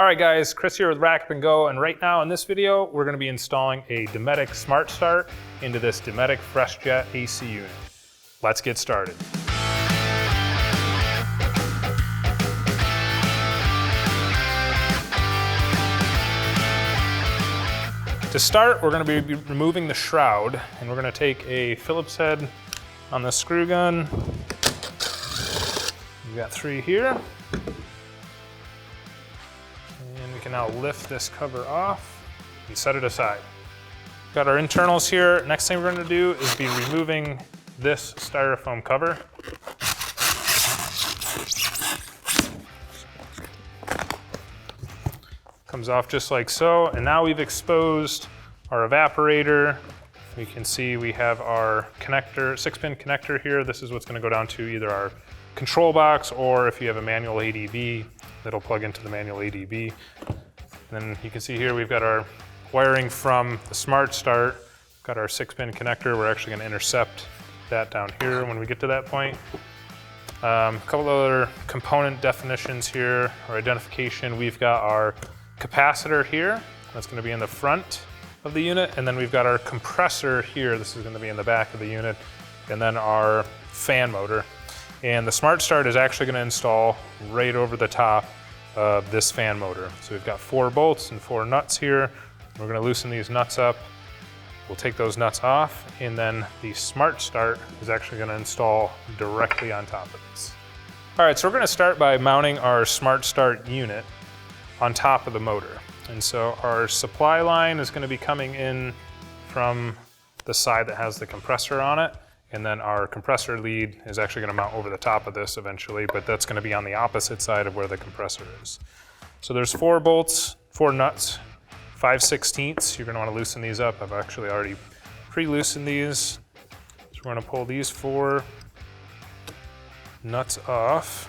All right guys, Chris here with RackUp+Go, and right now in this video, we're gonna be installing a Dometic Smart Start into this Dometic FreshJet AC unit. Let's get started. To start, we're gonna be removing the shroud, and we're gonna take a Phillips head on the screw gun. We've got 3 here. And we can now lift this cover off and set it aside. Got our internals here. Next thing we're gonna do is be removing this styrofoam cover. Comes off just like so, and now we've exposed our evaporator. You can see we have our connector, 6-pin connector here. This is what's gonna go down to either our control box, or if you have a manual ADB, that'll plug into the manual ADB. And then you can see here we've got our wiring from the Smart Start. Got our 6-pin connector. We're actually gonna intercept that down here when we get to that point. A couple other component definitions here, or identification. We've got our capacitor here. That's gonna be in the front of the unit. And then we've got our compressor here. This is gonna be in the back of the unit. And then our fan motor. And the Smart Start is actually gonna install right over the top of this fan motor. So we've got 4 bolts and 4 nuts here. We're gonna loosen these nuts up. We'll take those nuts off, and then the Smart Start is actually gonna install directly on top of this. All right, so we're gonna start by mounting our Smart Start unit on top of the motor. And so our supply line is gonna be coming in from the side that has the compressor on it. And then our compressor lead is actually gonna mount over the top of this eventually, but that's gonna be on the opposite side of where the compressor is. So there's 4 bolts, 4 nuts, 5/16. You're gonna wanna loosen these up. I've actually already pre-loosened these. So we're gonna pull these 4 nuts off.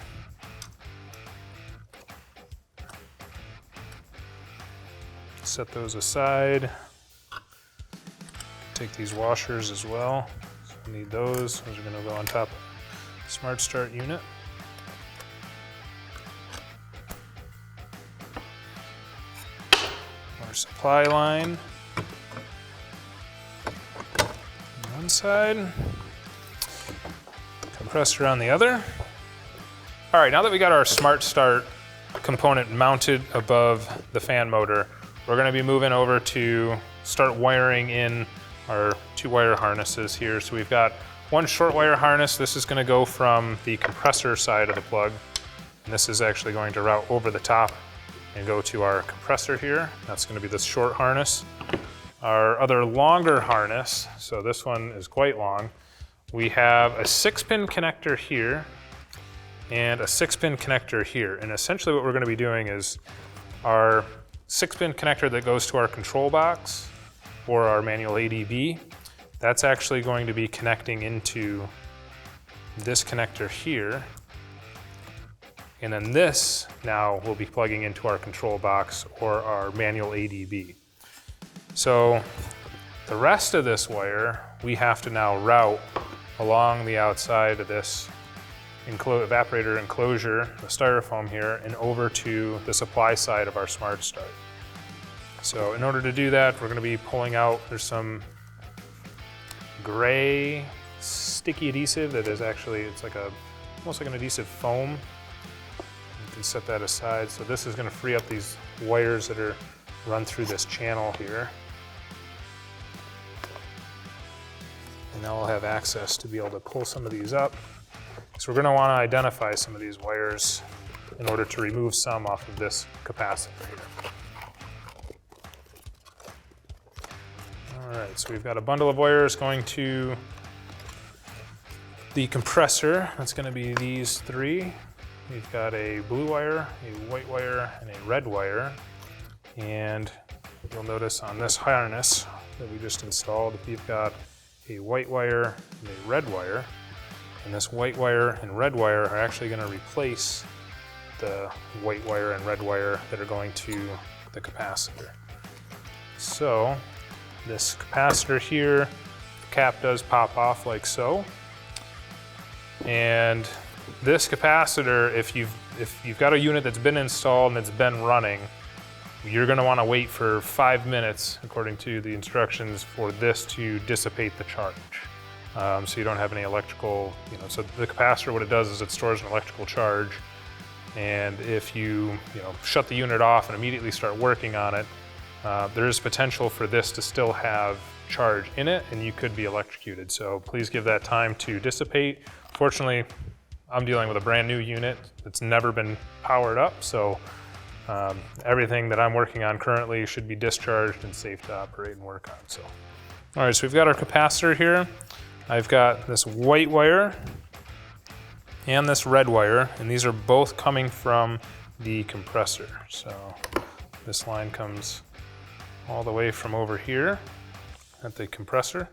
Set those aside. Take these washers as well. We need those. Those are going to go on top of the Smart Start unit. Our supply line on one side, compressor on the other. All right, now that we got our Smart Start component mounted above the fan motor, we're going to be moving over to start wiring in our 2 wire harnesses here. So we've got 1 short wire harness. This is going to go from the compressor side of the plug. And this is actually going to route over the top and go to our compressor here. That's going to be this short harness. Our other longer harness, so this one is quite long. We have a 6-pin connector here and a 6-pin connector here. And essentially what we're going to be doing is our 6-pin connector that goes to our control box or our manual ADB, that's actually going to be connecting into this connector here. And then this now will be plugging into our control box or our manual ADB. So the rest of this wire, we have to now route along the outside of this evaporator enclosure, the styrofoam here, and over to the supply side of our Smart Start. So in order to do that, we're gonna be pulling out, there's some gray sticky adhesive that is actually, it's like almost like an adhesive foam. You can set that aside. So this is gonna free up these wires that are run through this channel here. And now we'll have access to be able to pull some of these up. So we're gonna wanna identify some of these wires in order to remove some off of this capacitor here. All right, so we've got a bundle of wires going to the compressor. That's gonna be these 3. We've got a blue wire, a white wire, and a red wire. And you'll notice on this harness that we just installed, we've got a white wire and a red wire. And this white wire and red wire are actually gonna replace the white wire and red wire that are going to the capacitor. So this capacitor here, the cap does pop off like so. And this capacitor, if you've if you've got a unit that's been installed and it's been running, you're going to want to wait for 5 minutes, according to the instructions, for this to dissipate the charge. So you don't have any electrical, so the capacitor, what it does is it stores an electrical charge. And if you shut the unit off and immediately start working on it, there is potential for this to still have charge in it and you could be electrocuted. So please give that time to dissipate. Fortunately, I'm dealing with a brand new unit that's never been powered up, so everything that I'm working on currently should be discharged and safe to operate and work on. So, all right, so we've got our capacitor here. I've got this white wire and this red wire, and these are both coming from the compressor. So this line comes all the way from over here at the compressor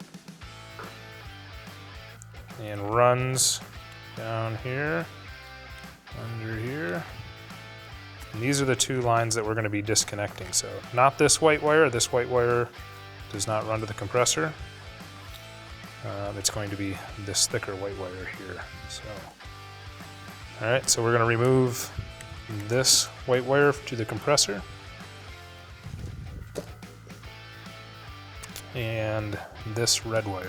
and runs down here, under here. And these are the two lines that we're going to be disconnecting. So not this white wire does not run to the compressor. It's going to be this thicker white wire here. So, all right, so we're going to remove this white wire to the compressor. And this red wire.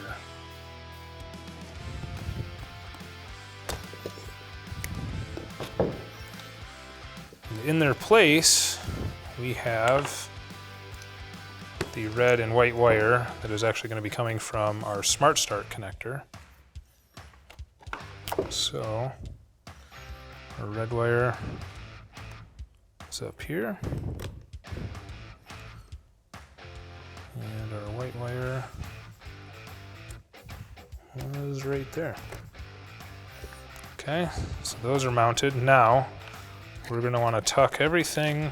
And in their place, we have the red and white wire that is actually going to be coming from our Smart Start connector. So our red wire is up here. And our white wire is right there. Okay, so those are mounted. Now we're going to want to tuck everything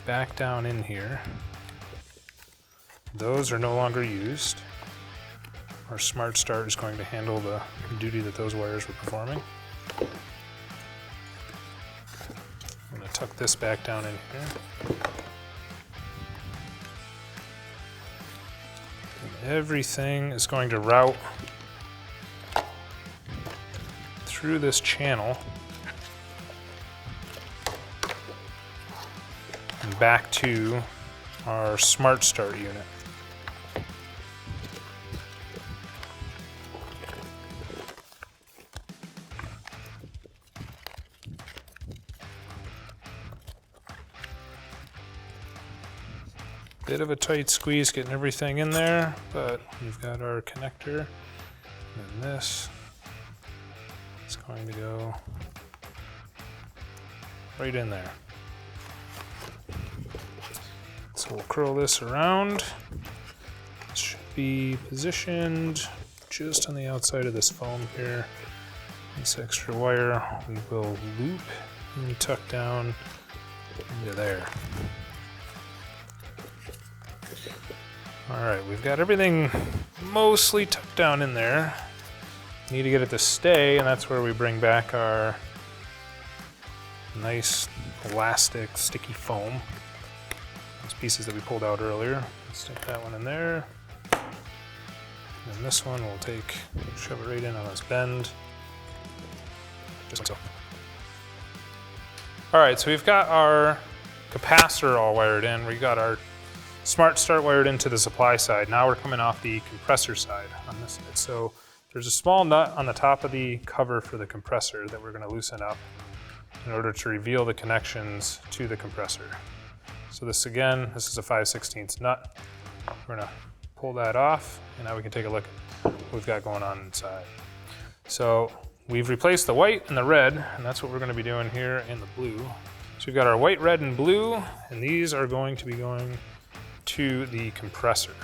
back down in here. Those are no longer used. Our Smart Start is going to handle the duty that those wires were performing. I'm going to tuck this back down in here. Everything is going to route through this channel and back to our Smart Start unit. Bit of a tight squeeze getting everything in there, but we've got our connector, and this is going to go right in there. So we'll curl this around. It should be positioned just on the outside of this foam here. This extra wire we will loop and tuck down into there. All right, we've got everything mostly tucked down in there. Need to get it to stay, and that's where we bring back our nice elastic sticky foam. Those pieces that we pulled out earlier. Let's stick that one in there. And this one we'll shove it right in on this bend. Just like so. All right, so we've got our capacitor all wired in. We got our Smart Start wired into the supply side. Now we're coming off the compressor side on this side. So there's a small nut on the top of the cover for the compressor that we're going to loosen up in order to reveal the connections to the compressor. So this is a 5/16 nut. We're going to pull that off, and now we can take a look at what we've got going on inside. So we've replaced the white and the red, and that's what we're going to be doing here in the blue. So we've got our white, red, and blue, and these are going to be going to the compressor.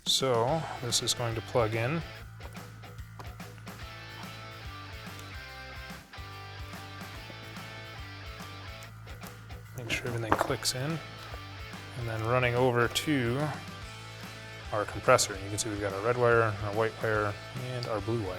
So this is going to plug in. Make sure everything clicks in, and then running over to our compressor. You can see we've got our red wire, our white wire, and our blue wire.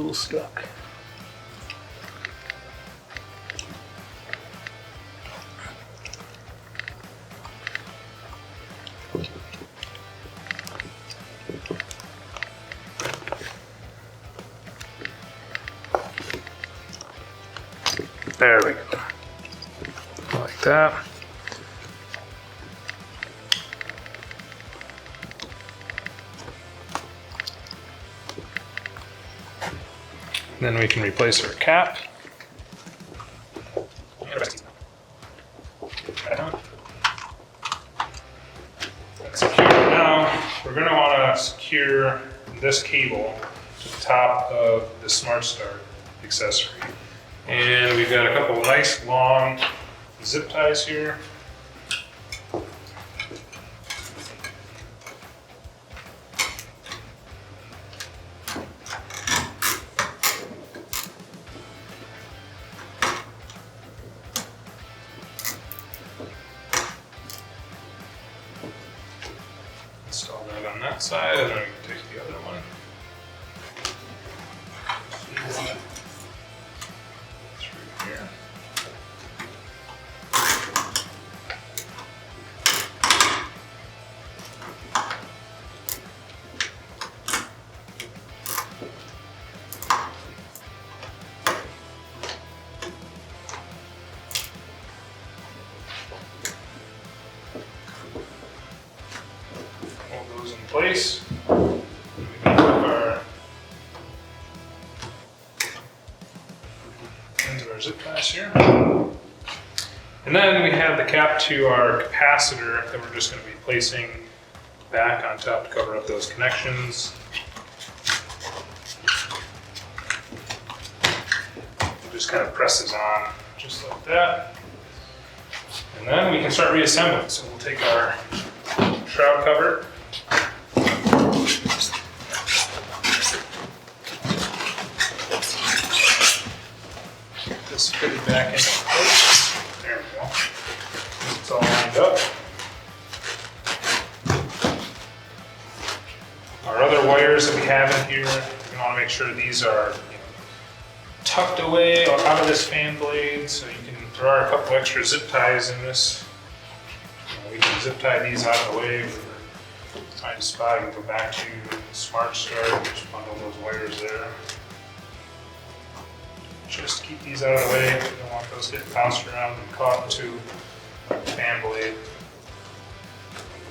little stuck. There we go. Like that. Then we can replace our cap. Secure. Now we're going to want to secure this cable to the top of the Smart Start accessory. And we've got a couple of nice long zip ties here. Install that on that side, and then we can take the other one. Through here. Hold those in place. We can put our ends of our zip ties here. And then we have the cap to our capacitor that we're just going to be placing back on top to cover up those connections. It just kind of presses on just like that. And then we can start reassembling. So we'll take our shroud cover. Get this fitted back into place. There we go. It's all lined up. Our other wires that we have in here, we want to make sure these are tucked away or out of this fan blade. So you can, there are a couple extra zip ties in this. We can zip tie these out of the way for the tight spot. You can go back to Smart Start, just bundle those wires there. Just keep these out of the way. We don't want those getting bounced around and caught into the fan blade.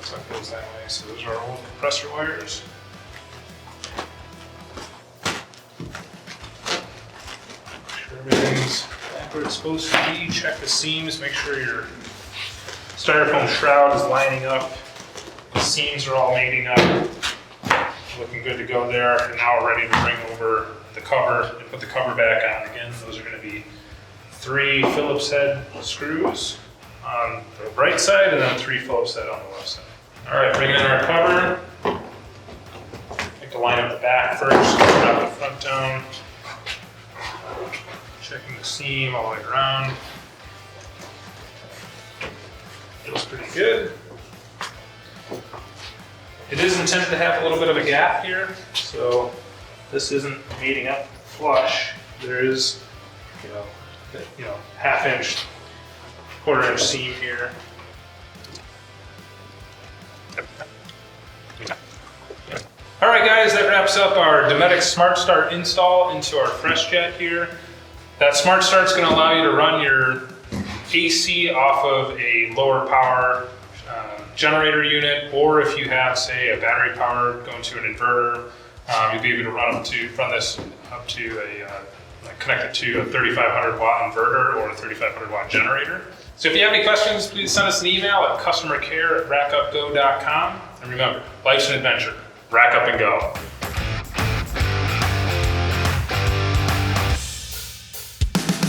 So it goes that way. So those are our old compressor wires. Make sure everything's back where it's supposed to be. Check the seams. Make sure your styrofoam shroud is lining up. The seams are all mating up. Looking good to go there. And now we're ready to bring over the cover and put the cover back on. Again, those are going to be 3 Phillips head screws on the right side and then 3 Phillips head on the left side. All right, bringing in our cover. I think to line up the back first, drop the front down. Checking the seam all the way around. Feels pretty good. It is intended to have a little bit of a gap here, so this isn't meeting up flush. There is, half-inch, quarter-inch seam here. All right, guys, that wraps up our Dometic Smart Start install into our FreshJet here. That Smart Start's going to allow you to run your AC off of a lower power generator unit, or if you have, say, a battery power going to an inverter, you'll be able to run this up to connect it to a 3500 watt inverter or a 3500 watt generator. So if you have any questions, please send us an email at customercare@RackUp+Go.com. And remember, life's an adventure. Rack up and go.